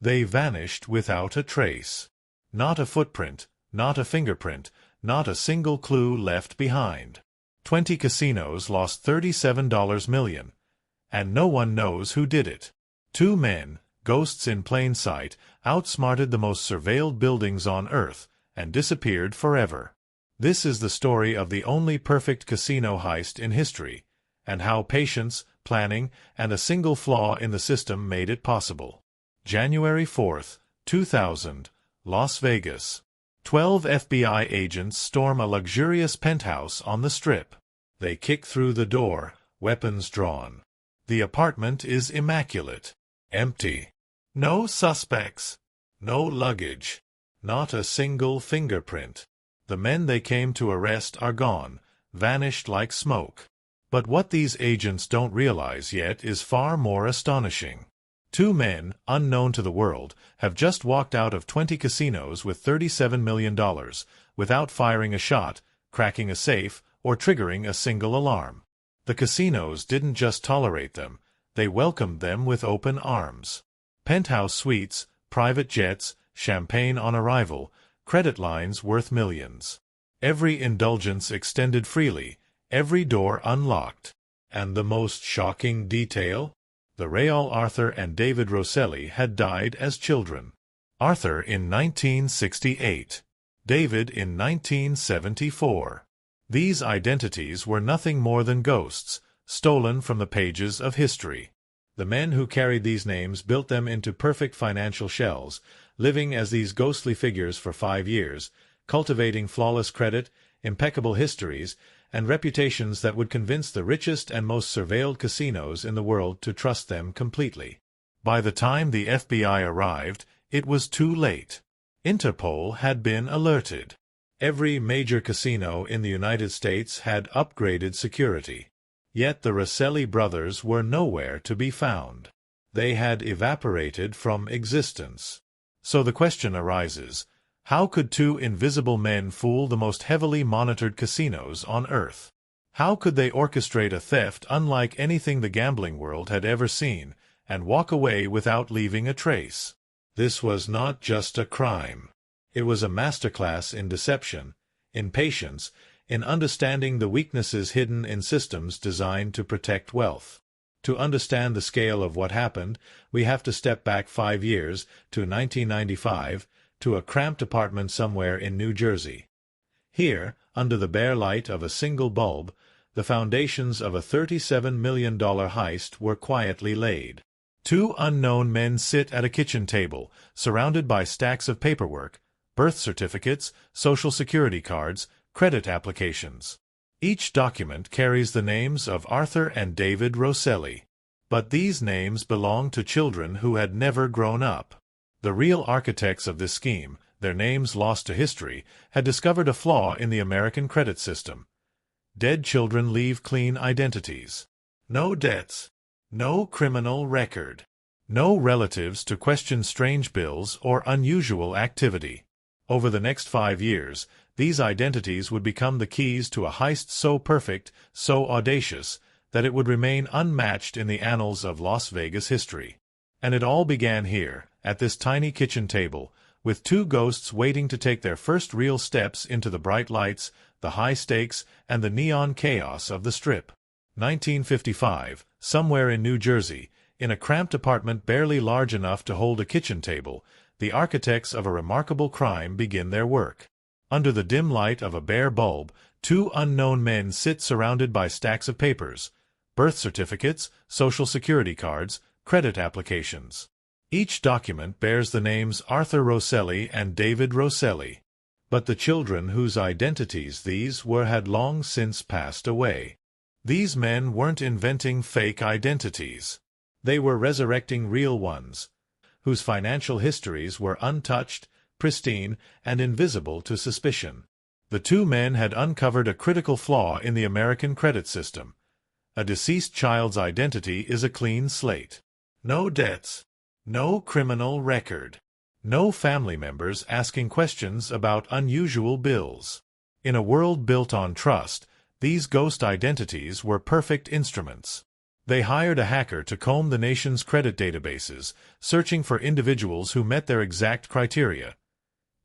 They vanished without a trace. Not a footprint, not a fingerprint, not a single clue left behind. 20 casinos lost $37 million, and no one knows who did it. Two men, ghosts in plain sight, outsmarted the most surveilled buildings on Earth and disappeared forever. This is the story of the only perfect casino heist in history, and how patience, planning, and a single flaw in the system made it possible. January 4, 2000, Las Vegas. 12 FBI agents storm a luxurious penthouse on the Strip. They kick through the door, weapons drawn. The apartment is immaculate. Empty. No suspects. No luggage. Not a single fingerprint. The men they came to arrest are gone, vanished like smoke. But what these agents don't realize yet is far more astonishing. Two men, unknown to the world, have just walked out of 20 casinos with $37 million, without firing a shot, cracking a safe, or triggering a single alarm. The casinos didn't just tolerate them, they welcomed them with open arms. Penthouse suites, private jets, champagne on arrival, credit lines worth millions. Every indulgence extended freely, every door unlocked. And the most shocking detail? The Real Arthur and David Rosselli had died as children. Arthur in 1968. David in 1974. These identities were nothing more than ghosts, stolen from the pages of history. The men who carried these names built them into perfect financial shells, living as these ghostly figures for 5 years, cultivating flawless credit, impeccable histories, and reputations that would convince the richest and most surveilled casinos in the world to trust them completely. By the time the FBI arrived, it was too late. Interpol had been alerted. Every major casino in the United States had upgraded security. Yet the Rosselli brothers were nowhere to be found. They had evaporated from existence. So the question arises, how could two invisible men fool the most heavily monitored casinos on Earth? How could they orchestrate a theft unlike anything the gambling world had ever seen, and walk away without leaving a trace? This was not just a crime. It was a masterclass in deception, in patience, in understanding the weaknesses hidden in systems designed to protect wealth. To understand the scale of what happened, we have to step back 5 years, to 1995, to a cramped apartment somewhere in New Jersey. Here, under the bare light of a single bulb, the foundations of a $37 million heist were quietly laid. Two unknown men sit at a kitchen table, surrounded by stacks of paperwork, birth certificates, social security cards, credit applications. Each document carries the names of Arthur and David Rosselli. But these names belong to children who had never grown up. The real architects of this scheme, their names lost to history, had discovered a flaw in the American credit system. Dead children leave clean identities. No debts. No criminal record. No relatives to question strange bills or unusual activity. Over the next 5 years, these identities would become the keys to a heist so perfect, so audacious, that it would remain unmatched in the annals of Las Vegas history. And it all began here, at this tiny kitchen table, with two ghosts waiting to take their first real steps into the bright lights, the high stakes, and the neon chaos of the Strip. 1955, somewhere in New Jersey, in a cramped apartment barely large enough to hold a kitchen table, the architects of a remarkable crime begin their work. Under the dim light of a bare bulb, two unknown men sit surrounded by stacks of papers, birth certificates, social security cards, credit applications. Each document bears the names Arthur Rosselli and David Rosselli. But the children whose identities these were had long since passed away. These men weren't inventing fake identities. They were resurrecting real ones, whose financial histories were untouched, pristine, and invisible to suspicion. The two men had uncovered a critical flaw in the American credit system. A deceased child's identity is a clean slate. No debts. No criminal record. No family members asking questions about unusual bills. In a world built on trust, these ghost identities were perfect instruments. They hired a hacker to comb the nation's credit databases, searching for individuals who met their exact criteria.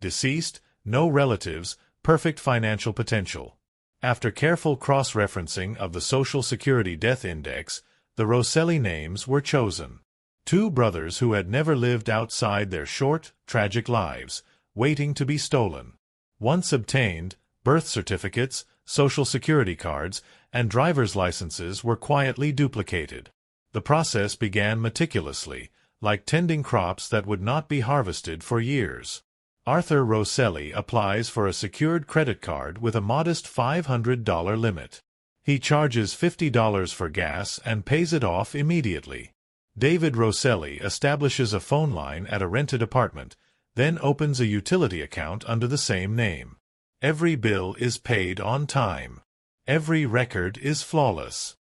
Deceased, no relatives, perfect financial potential. After careful cross-referencing of the Social Security Death Index, the Rosselli names were chosen. Two brothers who had never lived outside their short, tragic lives, waiting to be stolen. Once obtained, birth certificates, Social Security cards, and driver's licenses were quietly duplicated. The process began meticulously, like tending crops that would not be harvested for years. Arthur Rosselli applies for a secured credit card with a modest $500 limit. He charges $50 for gas and pays it off immediately. David Rosselli establishes a phone line at a rented apartment, then opens a utility account under the same name. Every bill is paid on time. Every record is flawless.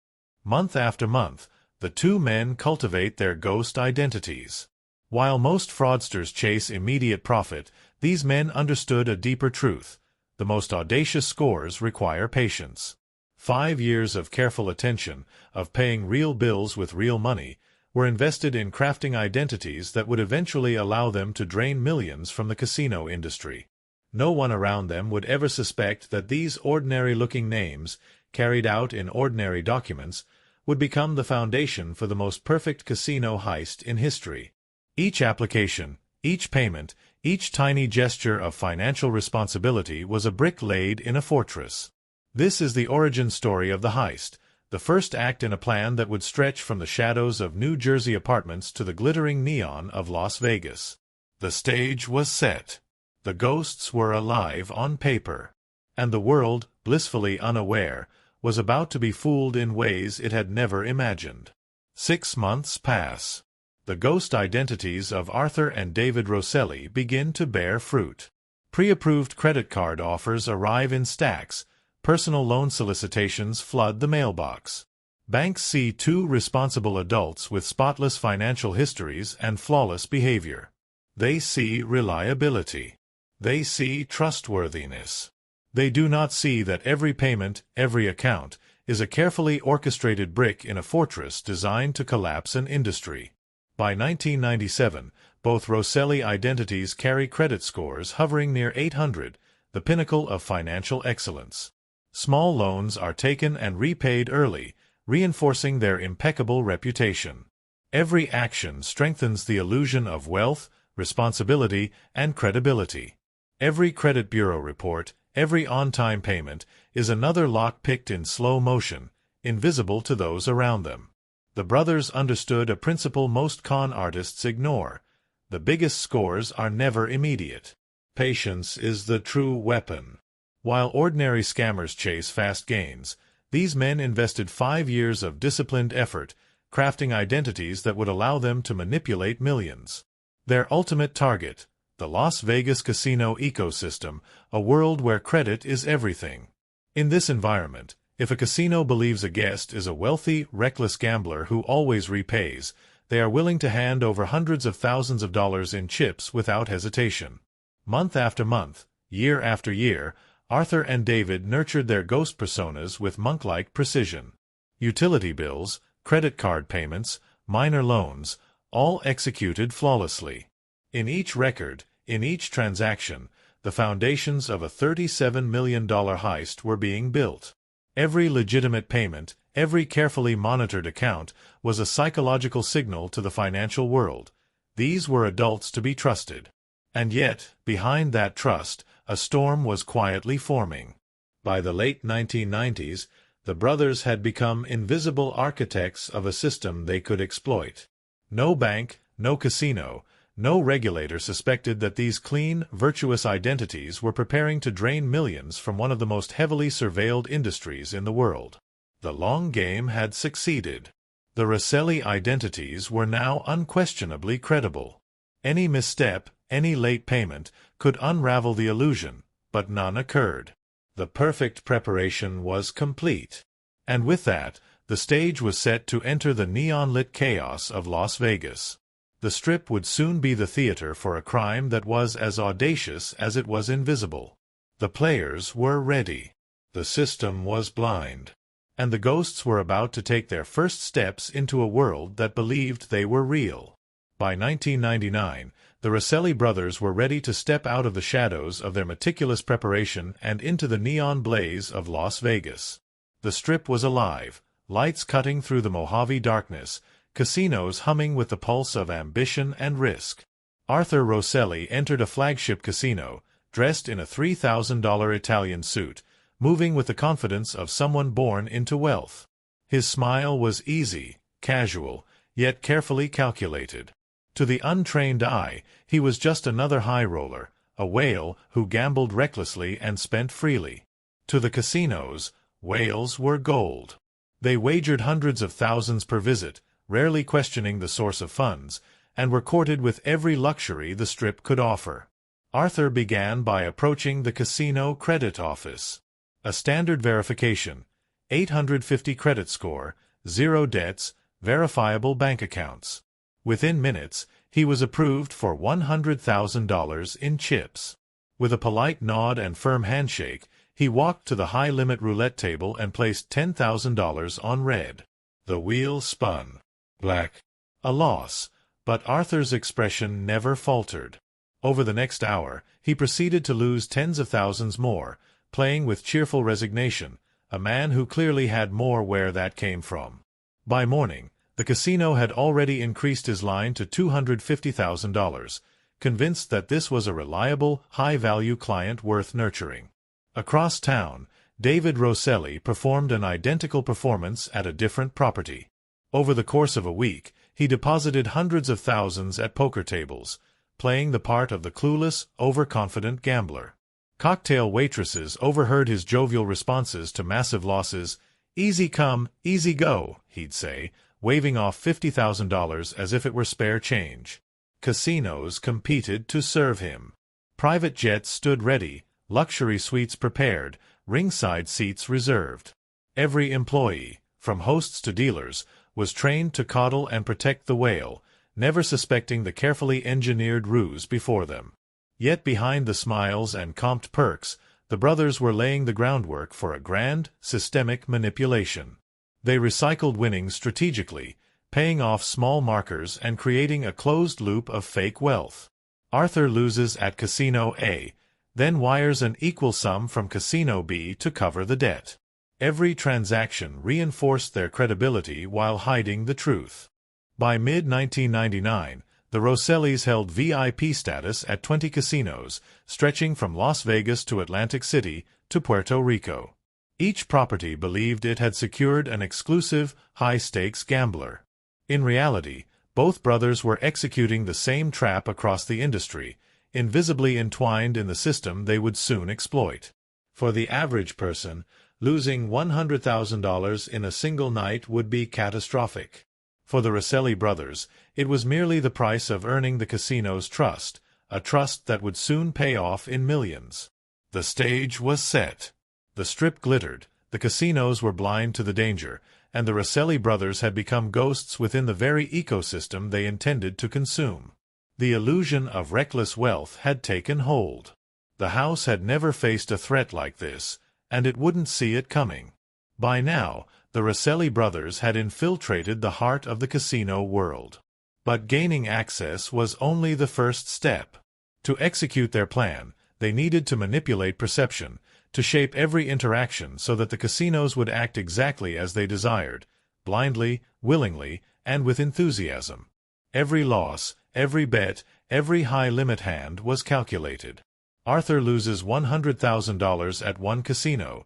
Month after month, the two men cultivate their ghost identities. While most fraudsters chase immediate profit, these men understood a deeper truth. The most audacious scores require patience. 5 years of careful attention, of paying real bills with real money, were invested in crafting identities that would eventually allow them to drain millions from the casino industry. No one around them would ever suspect that these ordinary-looking names, carried out in ordinary documents, would become the foundation for the most perfect casino heist in history. Each application, each payment, each tiny gesture of financial responsibility was a brick laid in a fortress. This is the origin story of the heist, the first act in a plan that would stretch from the shadows of New Jersey apartments to the glittering neon of Las Vegas. The stage was set. The ghosts were alive on paper. And the world, blissfully unaware, was about to be fooled in ways it had never imagined. 6 months pass. The ghost identities of Arthur and David Rosselli begin to bear fruit. Pre-approved credit card offers arrive in stacks. Personal loan solicitations flood the mailbox. Banks see two responsible adults with spotless financial histories and flawless behavior. They see reliability. They see trustworthiness. They do not see that every payment, every account, is a carefully orchestrated brick in a fortress designed to collapse an industry. By 1997, both Rosselli identities carry credit scores hovering near 800, the pinnacle of financial excellence. Small loans are taken and repaid early, reinforcing their impeccable reputation. Every action strengthens the illusion of wealth, responsibility, and credibility. Every credit bureau report, every on-time payment, is another lock picked in slow motion, invisible to those around them. The brothers understood a principle most con artists ignore. The biggest scores are never immediate. Patience is the true weapon. While ordinary scammers chase fast gains, these men invested 5 years of disciplined effort, crafting identities that would allow them to manipulate millions. Their ultimate target, the Las Vegas casino ecosystem, a world where credit is everything. In this environment, if a casino believes a guest is a wealthy, reckless gambler who always repays, they are willing to hand over hundreds of thousands of dollars in chips without hesitation. Month after month, year after year, Arthur and David nurtured their ghost personas with monk-like precision. Utility bills, credit card payments, minor loans, all executed flawlessly. In each record, in each transaction, the foundations of a $37 million heist were being built. Every legitimate payment, every carefully monitored account, was a psychological signal to the financial world. These were adults to be trusted. And yet, behind that trust, a storm was quietly forming. By the late 1990s, the brothers had become invisible architects of a system they could exploit. No bank, no casino, no regulator suspected that these clean, virtuous identities were preparing to drain millions from one of the most heavily surveilled industries in the world. The long game had succeeded. The Rosselli identities were now unquestionably credible. Any misstep, any late payment, could unravel the illusion, but none occurred. The perfect preparation was complete. And with that, the stage was set to enter the neon-lit chaos of Las Vegas. The Strip would soon be the theater for a crime that was as audacious as it was invisible. The players were ready. The system was blind. and the ghosts were about to take their first steps into a world that believed they were real. By 1999, the Rosselli brothers were ready to step out of the shadows of their meticulous preparation and into the neon blaze of Las Vegas. The Strip was alive, lights cutting through the Mojave darkness, casinos humming with the pulse of ambition and risk. Arthur Rosselli entered a flagship casino, dressed in a $3,000 Italian suit, moving with the confidence of someone born into wealth. His smile was easy, casual, yet carefully calculated. To the untrained eye, he was just another high roller, a whale who gambled recklessly and spent freely. To the casinos, whales were gold. They wagered hundreds of thousands per visit, rarely questioning the source of funds, and were courted with every luxury the Strip could offer. Arthur began by approaching the casino credit office. A standard verification, 850 credit score, 0 debts, verifiable bank accounts. Within minutes, he was approved for $100,000 in chips. With a polite nod and firm handshake, he walked to the high-limit roulette table and placed $10,000 on red. The wheel spun. Black. A loss, but Arthur's expression never faltered. Over the next hour, he proceeded to lose tens of thousands more, playing with cheerful resignation, a man who clearly had more where that came from. By morning, the casino had already increased his line to $250,000, convinced that this was a reliable, high-value client worth nurturing. Across town, David Rosselli performed an identical performance at a different property. Over the course of a week, he deposited hundreds of thousands at poker tables, playing the part of the clueless, overconfident gambler. Cocktail waitresses overheard his jovial responses to massive losses. "Easy come, easy go," he'd say, waving off $50,000 as if it were spare change. Casinos competed to serve him. Private jets stood ready, luxury suites prepared, ringside seats reserved. Every employee, from hosts to dealers, was trained to coddle and protect the whale, never suspecting the carefully engineered ruse before them. Yet behind the smiles and comped perks, the brothers were laying the groundwork for a grand, systemic manipulation. They recycled winnings strategically, paying off small markers and creating a closed loop of fake wealth. Arthur loses at Casino A, then wires an equal sum from Casino B to cover the debt. Every transaction reinforced their credibility while hiding the truth. By mid-1999, the Rossellis held VIP status at 20 casinos, stretching from Las Vegas to Atlantic City to Puerto Rico. Each property believed it had secured an exclusive, high-stakes gambler. In reality, both brothers were executing the same trap across the industry, invisibly entwined in the system they would soon exploit. For the average person, losing $100,000 in a single night would be catastrophic. For the Rosselli brothers, it was merely the price of earning the casino's trust, a trust that would soon pay off in millions. The stage was set. The Strip glittered, the casinos were blind to the danger, and the Rosselli brothers had become ghosts within the very ecosystem they intended to consume. The illusion of reckless wealth had taken hold. The house had never faced a threat like this, and it wouldn't see it coming. By now, the Rosselli brothers had infiltrated the heart of the casino world. But gaining access was only the first step. To execute their plan, they needed to manipulate perception, to shape every interaction so that the casinos would act exactly as they desired, blindly, willingly, and with enthusiasm. Every loss, every bet, every high-limit hand was calculated. Arthur loses $100,000 at one casino,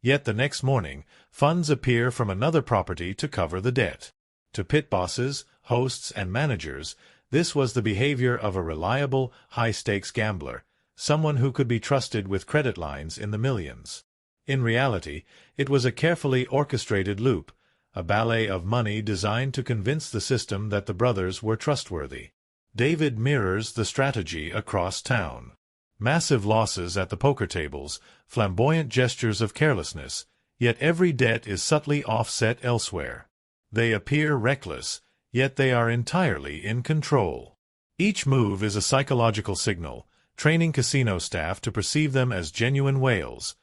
yet the next morning, funds appear from another property to cover the debt. To pit bosses, hosts, and managers, this was the behavior of a reliable, high-stakes gambler, someone who could be trusted with credit lines in the millions. In reality, it was a carefully orchestrated loop, a ballet of money designed to convince the system that the brothers were trustworthy. David mirrors the strategy across town. Massive losses at the poker tables, flamboyant gestures of carelessness, yet every debt is subtly offset elsewhere. They appear reckless, yet they are entirely in control. Each move is a psychological signal, training casino staff to perceive them as genuine whales,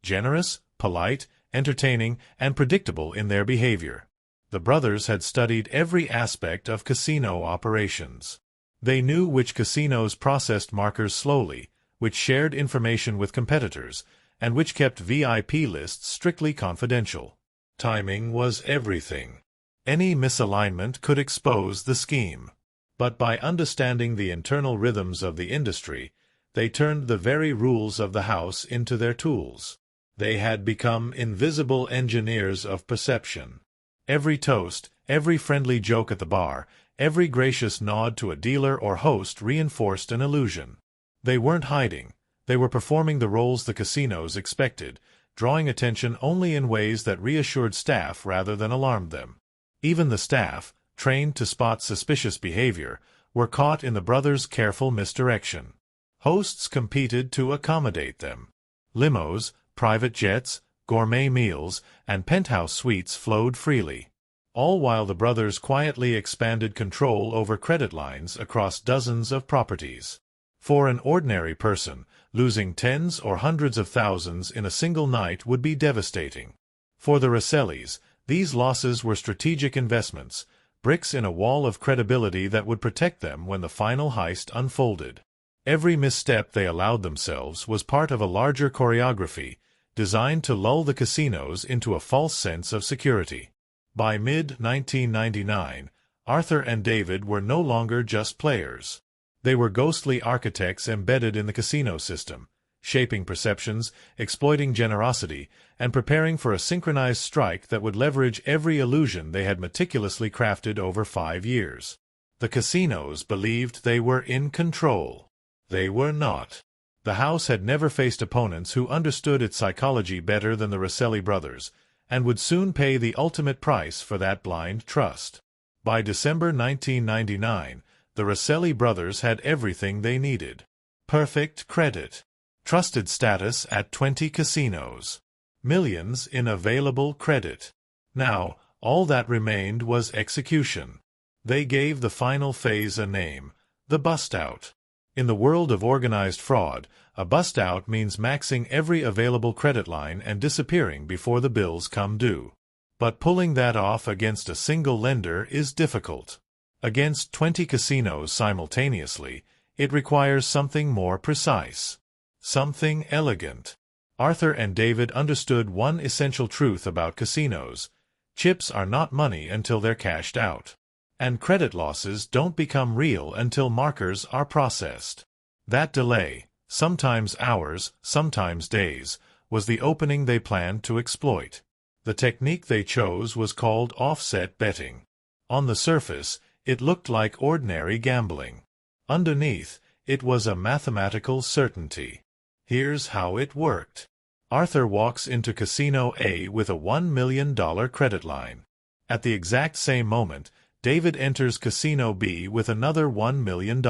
generous, polite, entertaining, and predictable in their behavior. The brothers had studied every aspect of casino operations. They knew which casinos processed markers slowly, which shared information with competitors, and which kept VIP lists strictly confidential. Timing was everything. Any misalignment could expose the scheme. But by understanding the internal rhythms of the industry, they turned the very rules of the house into their tools. They had become invisible engineers of perception. Every toast, every friendly joke at the bar, every gracious nod to a dealer or host reinforced an illusion. They weren't hiding. They were performing the roles the casinos expected, drawing attention only in ways that reassured staff rather than alarmed them. Even the staff, trained to spot suspicious behavior, were caught in the brothers' careful misdirection. Hosts competed to accommodate them. Limos, private jets, gourmet meals, and penthouse suites flowed freely, all while the brothers quietly expanded control over credit lines across dozens of properties. For an ordinary person, losing tens or hundreds of thousands in a single night would be devastating. For the Rossellis, these losses were strategic investments, bricks in a wall of credibility that would protect them when the final heist unfolded. Every misstep they allowed themselves was part of a larger choreography, designed to lull the casinos into a false sense of security. By mid-1999, Arthur and David were no longer just players. They were ghostly architects embedded in the casino system, shaping perceptions, exploiting generosity, and preparing for a synchronized strike that would leverage every illusion they had meticulously crafted over 5 years. The casinos believed they were in control. They were not. The house had never faced opponents who understood its psychology better than the Rosselli brothers, and would soon pay the ultimate price for that blind trust. By December 1999, the Rosselli brothers had everything they needed. Perfect credit. Trusted status at 20 casinos. Millions in available credit. Now, all that remained was execution. They gave the final phase a name, the bust-out. In the world of organized fraud, a bust-out means maxing every available credit line and disappearing before the bills come due. But pulling that off against a single lender is difficult. Against 20 casinos simultaneously, it requires something more precise. Something elegant. Arthur and David understood one essential truth about casinos. Chips are not money until they're cashed out. And credit losses don't become real until markers are processed. That delay, sometimes hours, sometimes days, was the opening they planned to exploit. The technique they chose was called offset betting. On the surface, it looked like ordinary gambling. Underneath, it was a mathematical certainty. Here's how it worked. Arthur walks into Casino A with a $1 million credit line. At the exact same moment, David enters Casino B with another $1 million.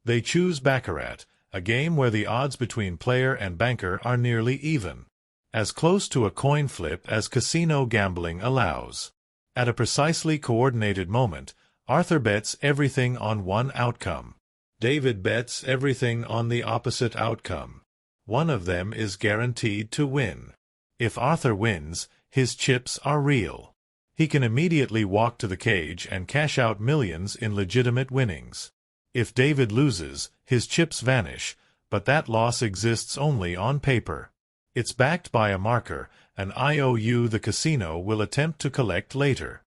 They choose Baccarat, a game where the odds between player and banker are nearly even. As close to a coin flip as casino gambling allows. At a precisely coordinated moment, Arthur bets everything on one outcome. David bets everything on the opposite outcome. One of them is guaranteed to win. If Arthur wins, his chips are real. He can immediately walk to the cage and cash out millions in legitimate winnings. If David loses, his chips vanish, but that loss exists only on paper. It's backed by a marker, an IOU the casino will attempt to collect later.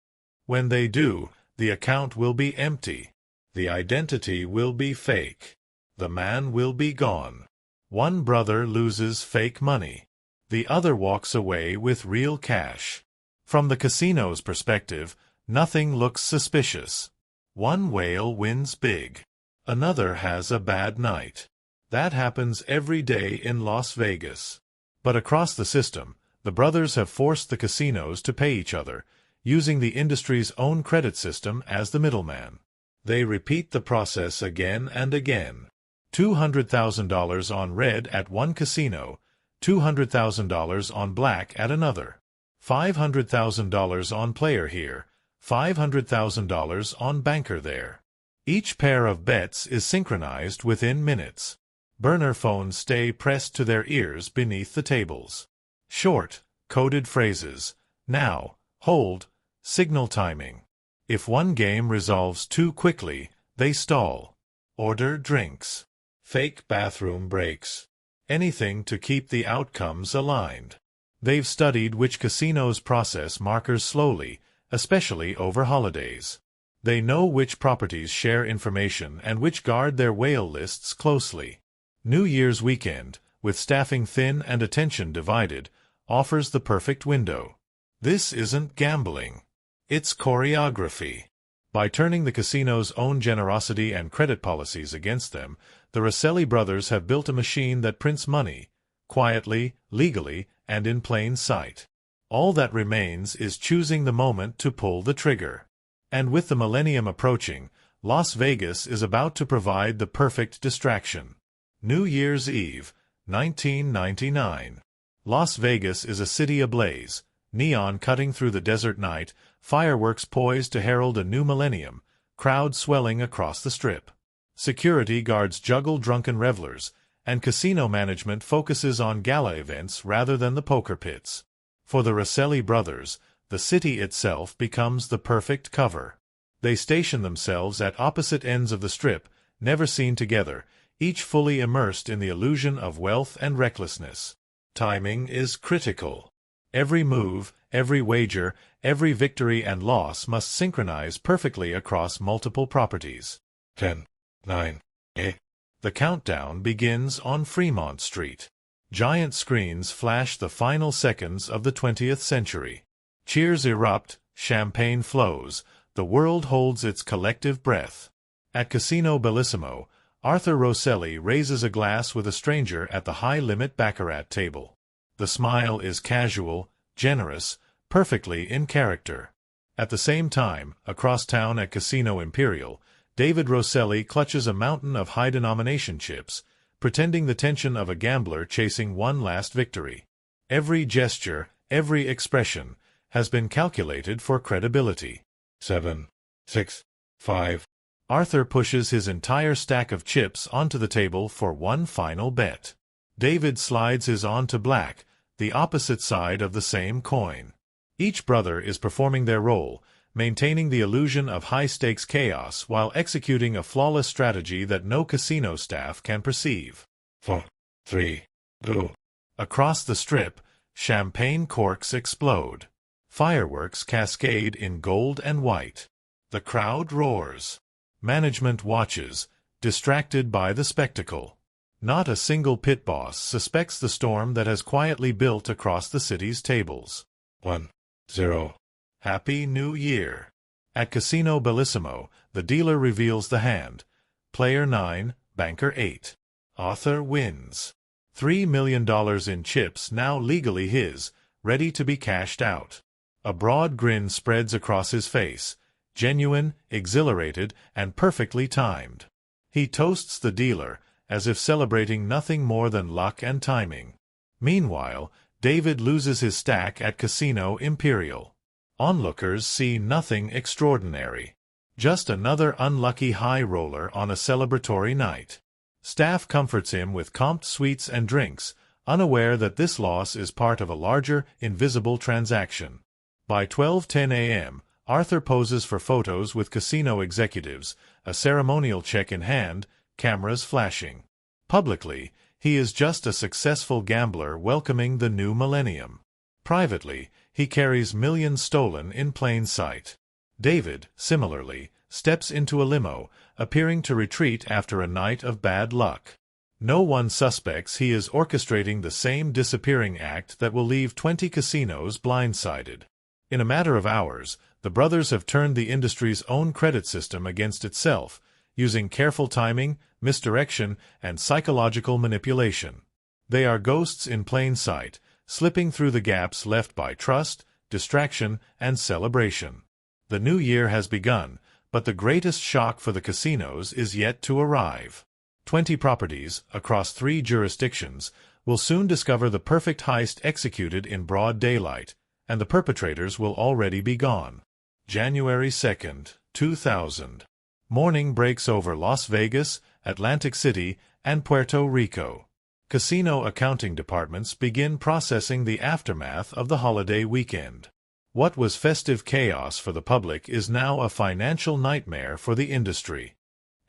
When they do, the account will be empty. The identity will be fake. The man will be gone. One brother loses fake money. The other walks away with real cash. From the casino's perspective, nothing looks suspicious. One whale wins big. Another has a bad night. That happens every day in Las Vegas. But across the system, the brothers have forced the casinos to pay each other, using the industry's own credit system as the middleman. They repeat the process again and again. $200,000 on red at one casino, $200,000 on black at another. $500,000 on player here, $500,000 on banker there. Each pair of bets is synchronized within minutes. Burner phones stay pressed to their ears beneath the tables. Short, coded phrases, now, hold, signal timing. If one game resolves too quickly, they stall. Order drinks. Fake bathroom breaks. Anything to keep the outcomes aligned. They've studied which casinos process markers slowly, especially over holidays. They know which properties share information and which guard their whale lists closely. New Year's weekend, with staffing thin and attention divided, offers the perfect window. This isn't gambling. It's choreography. By turning the casino's own generosity and credit policies against them, the Rosselli brothers have built a machine that prints money, quietly, legally, and in plain sight. All that remains is choosing the moment to pull the trigger. And with the millennium approaching, Las Vegas is about to provide the perfect distraction. New Year's Eve, 1999. Las Vegas is a city ablaze, neon cutting through the desert night, fireworks poised to herald a new millennium, crowds swelling across the Strip. Security guards juggle drunken revelers, and casino management focuses on gala events rather than the poker pits. For the Rosselli brothers, the city itself becomes the perfect cover. They station themselves at opposite ends of the Strip, never seen together, each fully immersed in the illusion of wealth and recklessness. Timing is critical. Every move, every wager, every victory and loss must synchronize perfectly across multiple properties. 10, 9, 8. The countdown begins on Fremont Street. Giant screens flash the final seconds of the 20th century. Cheers erupt, champagne flows, the world holds its collective breath. At Casino Bellissimo, Arthur Rosselli raises a glass with a stranger at the high-limit baccarat table. The smile is casual, generous, perfectly in character. At the same time, across town at Casino Imperial, David Rosselli clutches a mountain of high-denomination chips, pretending the tension of a gambler chasing one last victory. Every gesture, every expression, has been calculated for credibility. 7, 6, 5. Arthur pushes his entire stack of chips onto the table for one final bet. David slides his onto black, the opposite side of the same coin. Each brother is performing their role, maintaining the illusion of high-stakes chaos while executing a flawless strategy that no casino staff can perceive. 4, 3, 2. Across the Strip, champagne corks explode. Fireworks cascade in gold and white. The crowd roars. Management watches, distracted by the spectacle. Not a single pit boss suspects the storm that has quietly built across the city's tables. 1, 0. Happy New Year. At Casino Bellissimo, the dealer reveals the hand. Player 9, Banker 8. Arthur wins. $3 million in chips now legally his, ready to be cashed out. A broad grin spreads across his face, genuine, exhilarated, and perfectly timed. He toasts the dealer, as if celebrating nothing more than luck and timing. Meanwhile, David loses his stack at Casino Imperial. Onlookers see nothing extraordinary. Just another unlucky high roller on a celebratory night. Staff comforts him with comped sweets and drinks, unaware that this loss is part of a larger, invisible transaction. By 12:10 a.m., Arthur poses for photos with casino executives, a ceremonial check in hand, cameras flashing. Publicly, he is just a successful gambler welcoming the new millennium. Privately, he carries millions stolen in plain sight. David, similarly, steps into a limo, appearing to retreat after a night of bad luck. No one suspects he is orchestrating the same disappearing act that will leave 20 casinos blindsided. In a matter of hours, the brothers have turned the industry's own credit system against itself, using careful timing, misdirection, and psychological manipulation. They are ghosts in plain sight, slipping through the gaps left by trust, distraction, and celebration. The new year has begun, but the greatest shock for the casinos is yet to arrive. 20 properties, across 3 jurisdictions, will soon discover the perfect heist executed in broad daylight, and the perpetrators will already be gone. January 2nd, 2000. Morning breaks over Las Vegas, Atlantic City, and Puerto Rico. Casino accounting departments begin processing the aftermath of the holiday weekend. What was festive chaos for the public is now a financial nightmare for the industry.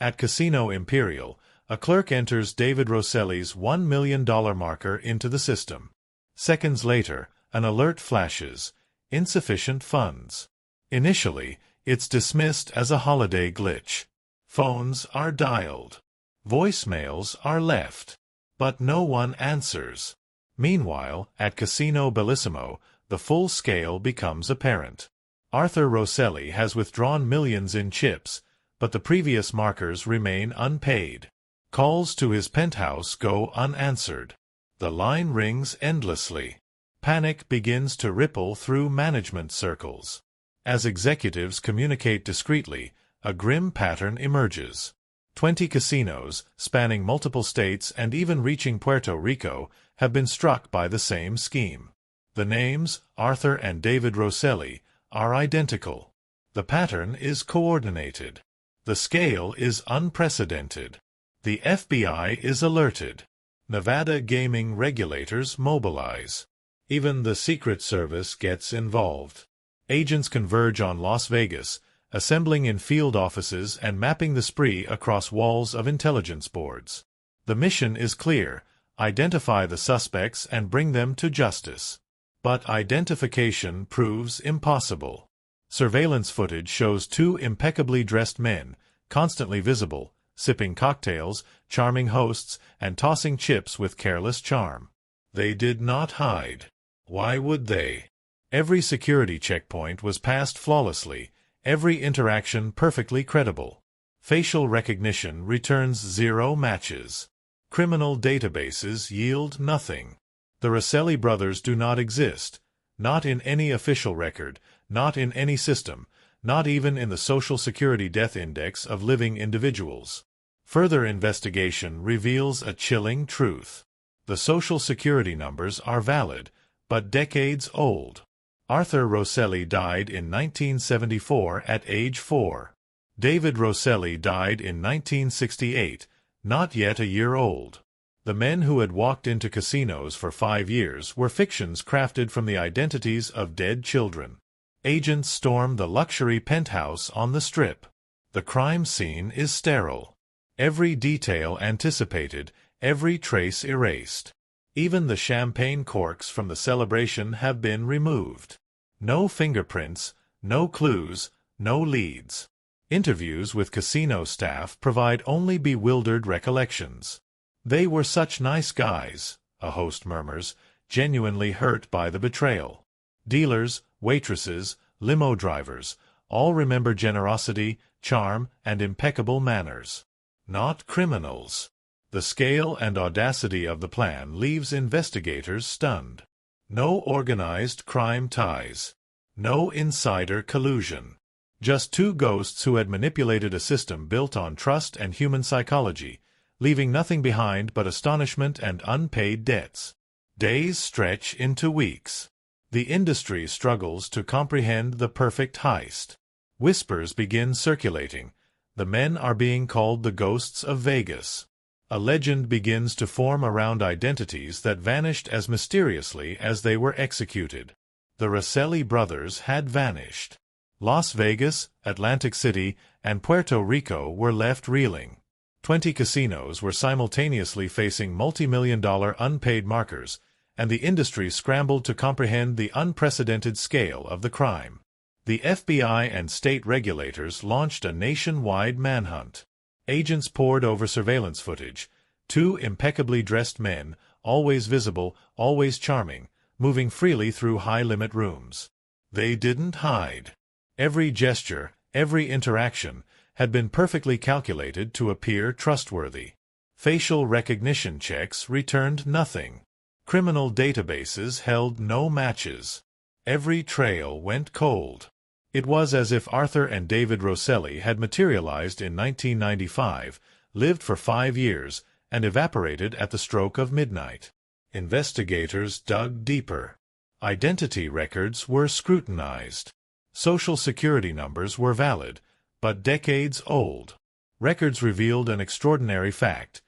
At Casino Imperial, a clerk enters David Rosselli's $1 million marker into the system. Seconds later, an alert flashes: insufficient funds. Initially, it's dismissed as a holiday glitch. Phones are dialed. Voicemails are left. But no one answers. Meanwhile, at Casino Bellissimo, the full scale becomes apparent. Arthur Rosselli has withdrawn millions in chips, but the previous markers remain unpaid. Calls to his penthouse go unanswered. The line rings endlessly. Panic begins to ripple through management circles. As executives communicate discreetly, a grim pattern emerges. 20 casinos, spanning multiple states and even reaching Puerto Rico, have been struck by the same scheme. The names, Arthur and David Rosselli, are identical. The pattern is coordinated. The scale is unprecedented. The FBI is alerted. Nevada gaming regulators mobilize. Even the Secret Service gets involved. Agents converge on Las Vegas, assembling in field offices and mapping the spree across walls of intelligence boards. The mission is clear: identify the suspects and bring them to justice. But identification proves impossible. Surveillance footage shows two impeccably dressed men, constantly visible, sipping cocktails, charming hosts, and tossing chips with careless charm. They did not hide. Why would they? Every security checkpoint was passed flawlessly, every interaction perfectly credible. Facial recognition returns 0 matches. Criminal databases yield nothing. The Rosselli brothers do not exist, not in any official record, not in any system, not even in the Social Security Death Index of living individuals. Further investigation reveals a chilling truth. The Social Security numbers are valid, but decades old. Arthur Rosselli died in 1974 at age 4. David Rosselli died in 1968, not yet a year old. The men who had walked into casinos for 5 years were fictions crafted from the identities of dead children. Agents storm the luxury penthouse on the Strip. The crime scene is sterile. Every detail anticipated, every trace erased. Even the champagne corks from the celebration have been removed. No fingerprints, no clues, no leads. Interviews with casino staff provide only bewildered recollections. "They were such nice guys," a host murmurs, genuinely hurt by the betrayal. Dealers, waitresses, limo drivers, all remember generosity, charm, and impeccable manners. Not criminals. The scale and audacity of the plan leaves investigators stunned. No organized crime ties. No insider collusion. Just two ghosts who had manipulated a system built on trust and human psychology, leaving nothing behind but astonishment and unpaid debts. Days stretch into weeks. The industry struggles to comprehend the perfect heist. Whispers begin circulating. The men are being called the ghosts of Vegas. A legend begins to form around identities that vanished as mysteriously as they were executed. The Rosselli brothers had vanished. Las Vegas, Atlantic City, and Puerto Rico were left reeling. 20 casinos were simultaneously facing multi-million-dollar unpaid markers, and the industry scrambled to comprehend the unprecedented scale of the crime. The FBI and state regulators launched a nationwide manhunt. Agents pored over surveillance footage. Two impeccably dressed men, always visible, always charming, moving freely through high-limit rooms. They didn't hide. Every gesture, every interaction, had been perfectly calculated to appear trustworthy. Facial recognition checks returned nothing. Criminal databases held no matches. Every trail went cold. It was as if Arthur and David Rosselli had materialized in 1995, lived for 5 years, and evaporated at the stroke of midnight. Investigators dug deeper. Identity records were scrutinized. Social Security numbers were valid, but decades old. Records revealed an extraordinary fact.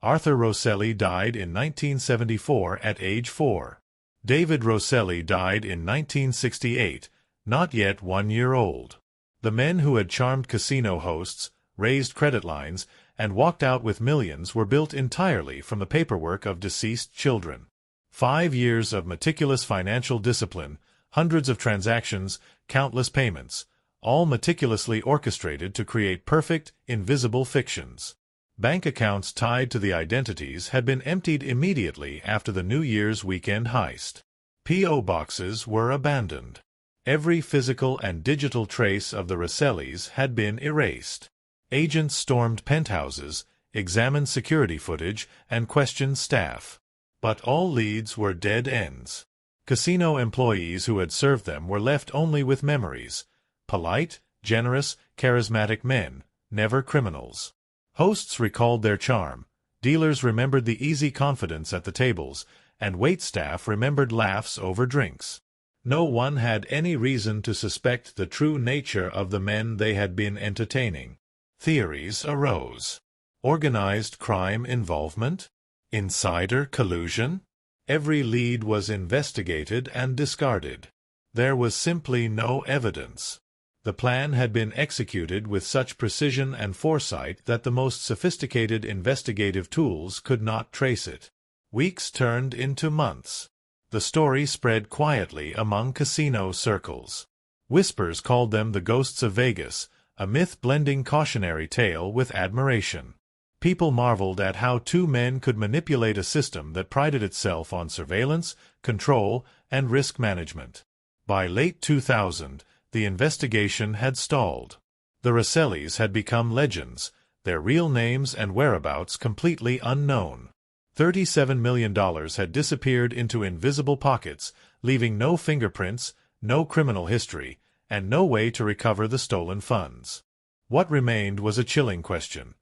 Arthur Rosselli died in 1974 at age 4. David Rosselli died in 1968, not yet 1 year old. The men who had charmed casino hosts, raised credit lines, and walked out with millions were built entirely from the paperwork of deceased children. 5 years of meticulous financial discipline, hundreds of transactions, countless payments, all meticulously orchestrated to create perfect, invisible fictions. Bank accounts tied to the identities had been emptied immediately after the New Year's weekend heist. P.O. boxes were abandoned. Every physical and digital trace of the Rossellis had been erased. Agents stormed penthouses, examined security footage, and questioned staff. But all leads were dead ends. Casino employees who had served them were left only with memories. Polite, generous, charismatic men, never criminals. Hosts recalled their charm, dealers remembered the easy confidence at the tables, and waitstaff remembered laughs over drinks. No one had any reason to suspect the true nature of the men they had been entertaining. Theories arose. Organized crime involvement? Insider collusion? Every lead was investigated and discarded. There was simply no evidence. The plan had been executed with such precision and foresight that the most sophisticated investigative tools could not trace it. Weeks turned into months. The story spread quietly among casino circles. Whispers called them the ghosts of Vegas, a myth-blending cautionary tale with admiration. People marveled at how two men could manipulate a system that prided itself on surveillance, control, and risk management. By late 2000, the investigation had stalled. The Rossellis had become legends, their real names and whereabouts completely unknown. $37 million had disappeared into invisible pockets, leaving no fingerprints, no criminal history, and no way to recover the stolen funds. What remained was a chilling question.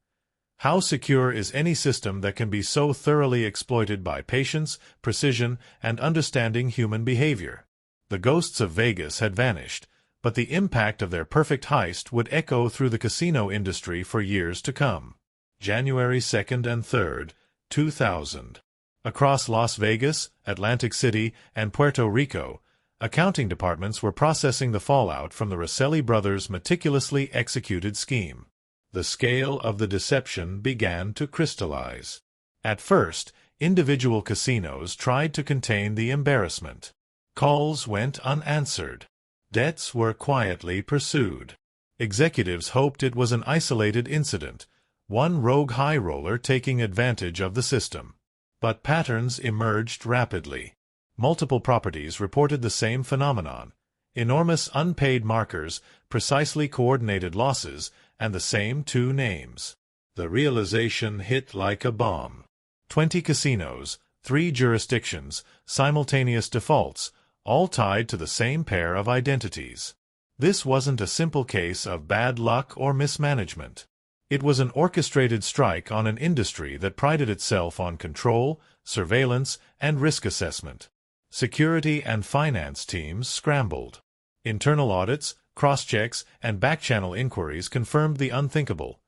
How secure is any system that can be so thoroughly exploited by patience, precision, and understanding human behavior? The ghosts of Vegas had vanished, but the impact of their perfect heist would echo through the casino industry for years to come. January 2nd and 3rd, 2000. Across Las Vegas, Atlantic City, and Puerto Rico, accounting departments were processing the fallout from the Rosselli brothers' meticulously executed scheme. The scale of the deception began to crystallize. At first, individual casinos tried to contain the embarrassment. Calls went unanswered. Debts were quietly pursued. Executives hoped it was an isolated incident, one rogue high roller taking advantage of the system. But patterns emerged rapidly. Multiple properties reported the same phenomenon: enormous unpaid markers, precisely coordinated losses, and the same two names. The realization hit like a bomb. 20 casinos, 3 jurisdictions, simultaneous defaults, all tied to the same pair of identities. This wasn't a simple case of bad luck or mismanagement. It was an orchestrated strike on an industry that prided itself on control, surveillance, and risk assessment. Security and finance teams scrambled. Internal audits, cross-checks, and back-channel inquiries confirmed the unthinkable.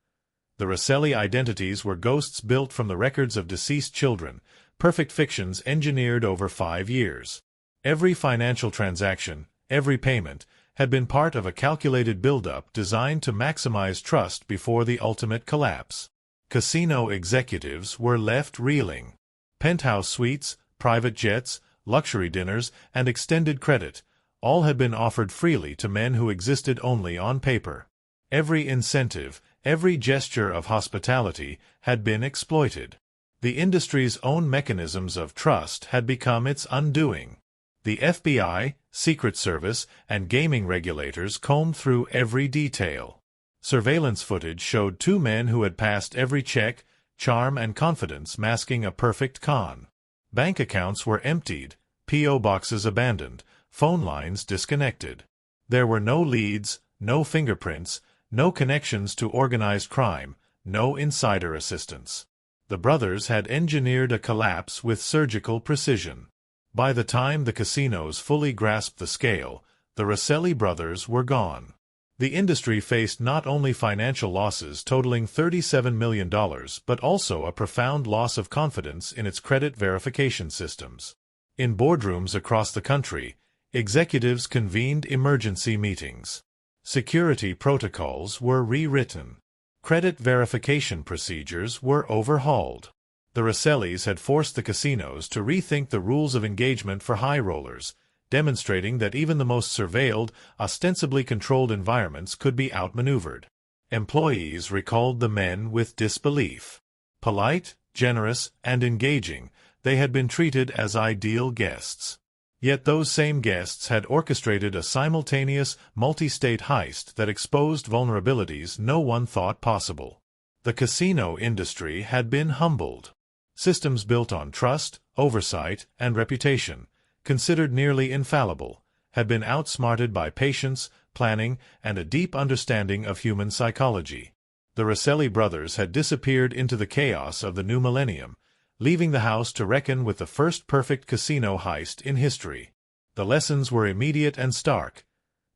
The Rosselli identities were ghosts built from the records of deceased children, perfect fictions engineered over 5 years. Every financial transaction, every payment, had been part of a calculated build-up designed to maximize trust before the ultimate collapse. Casino executives were left reeling. Penthouse suites, private jets, luxury dinners, and extended credit, all had been offered freely to men who existed only on paper. Every incentive, every gesture of hospitality had been exploited. The industry's own mechanisms of trust had become its undoing. The FBI, Secret Service, and gaming regulators combed through every detail. Surveillance footage showed 2 men who had passed every check, charm and confidence masking a perfect con. Bank accounts were emptied, P.O. boxes abandoned, phone lines disconnected. There were no leads, no fingerprints, no connections to organized crime, no insider assistance. The brothers had engineered a collapse with surgical precision. By the time the casinos fully grasped the scale, the Rosselli brothers were gone. The industry faced not only financial losses totaling $37 million but also a profound loss of confidence in its credit verification systems. In boardrooms across the country, executives convened emergency meetings. Security protocols were rewritten. Credit verification procedures were overhauled. The Rossellis had forced the casinos to rethink the rules of engagement for high rollers, demonstrating that even the most surveilled, ostensibly controlled environments could be outmaneuvered. Employees recalled the men with disbelief. Polite, generous, and engaging, they had been treated as ideal guests. Yet those same guests had orchestrated a simultaneous, multi-state heist that exposed vulnerabilities no one thought possible. The casino industry had been humbled. Systems built on trust, oversight, and reputation, considered nearly infallible, had been outsmarted by patience, planning, and a deep understanding of human psychology. The Rosselli brothers had disappeared into the chaos of the new millennium, leaving the house to reckon with the first perfect casino heist in history. The lessons were immediate and stark.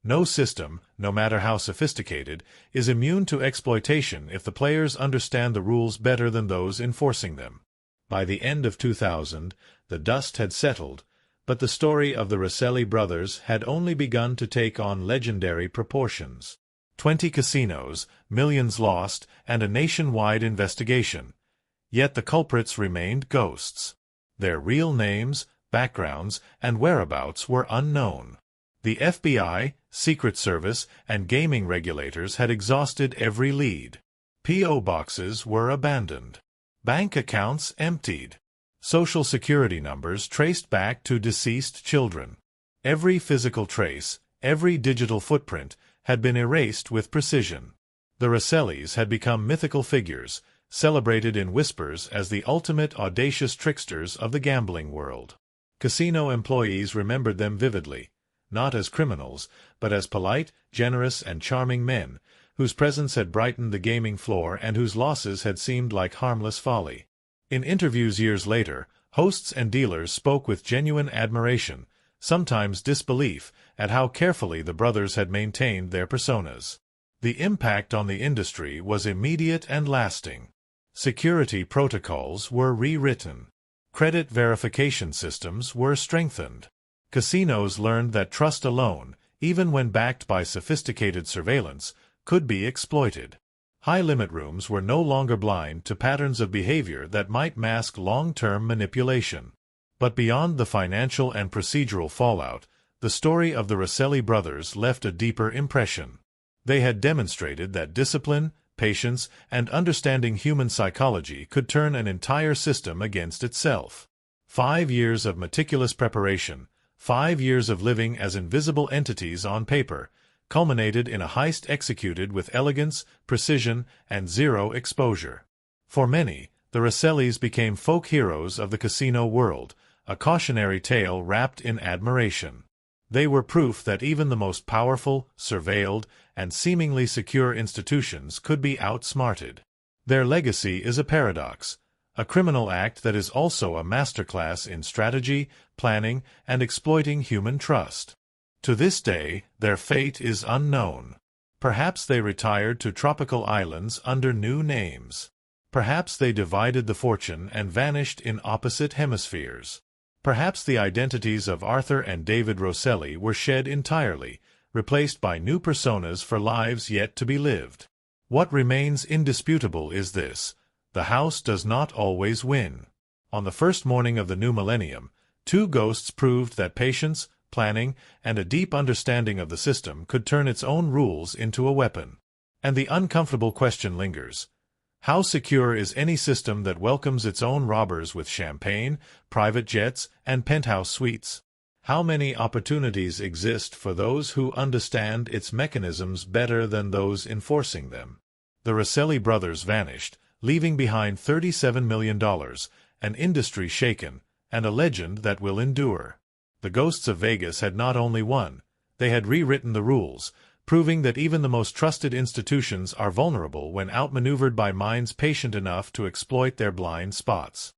No system, no matter how sophisticated, is immune to exploitation if the players understand the rules better than those enforcing them. By the end of 2000, the dust had settled, but the story of the Rosselli brothers had only begun to take on legendary proportions. 20 casinos, millions lost, and a nationwide investigation. Yet the culprits remained ghosts. Their real names, backgrounds, and whereabouts were unknown. The FBI, Secret Service, and gaming regulators had exhausted every lead. P.O. boxes were abandoned. Bank accounts emptied. Social security numbers traced back to deceased children. Every physical trace, every digital footprint, had been erased with precision. The Rossellis had become mythical figures, celebrated in whispers as the ultimate audacious tricksters of the gambling world. Casino employees remembered them vividly, not as criminals, but as polite, generous, and charming men, whose presence had brightened the gaming floor and whose losses had seemed like harmless folly. In interviews years later, hosts and dealers spoke with genuine admiration, sometimes disbelief, at how carefully the brothers had maintained their personas. The impact on the industry was immediate and lasting. Security protocols were rewritten. Credit verification systems were strengthened. Casinos learned that trust alone, even when backed by sophisticated surveillance, could be exploited. High-limit rooms were no longer blind to patterns of behavior that might mask long-term manipulation. But beyond the financial and procedural fallout, the story of the Rosselli brothers left a deeper impression. They had demonstrated that discipline, patience, and understanding human psychology could turn an entire system against itself. 5 years of meticulous preparation, 5 years of living as invisible entities on paper, culminated in a heist executed with elegance, precision, and zero exposure. For many, the Rossellis became folk heroes of the casino world, a cautionary tale wrapped in admiration. They were proof that even the most powerful, surveilled, and seemingly secure institutions could be outsmarted. Their legacy is a paradox, a criminal act that is also a masterclass in strategy, planning, and exploiting human trust. To this day, their fate is unknown. Perhaps they retired to tropical islands under new names. Perhaps they divided the fortune and vanished in opposite hemispheres. Perhaps the identities of Arthur and David Rosselli were shed entirely, replaced by new personas for lives yet to be lived. What remains indisputable is this: the house does not always win. On the first morning of the new millennium, 2 ghosts proved that patience, planning, and a deep understanding of the system could turn its own rules into a weapon. And the uncomfortable question lingers: how secure is any system that welcomes its own robbers with champagne, private jets, and penthouse suites? How many opportunities exist for those who understand its mechanisms better than those enforcing them? The Rosselli brothers vanished, leaving behind $37 million, an industry shaken, and a legend that will endure. The ghosts of Vegas had not only won, they had rewritten the rules, proving that even the most trusted institutions are vulnerable when outmaneuvered by minds patient enough to exploit their blind spots.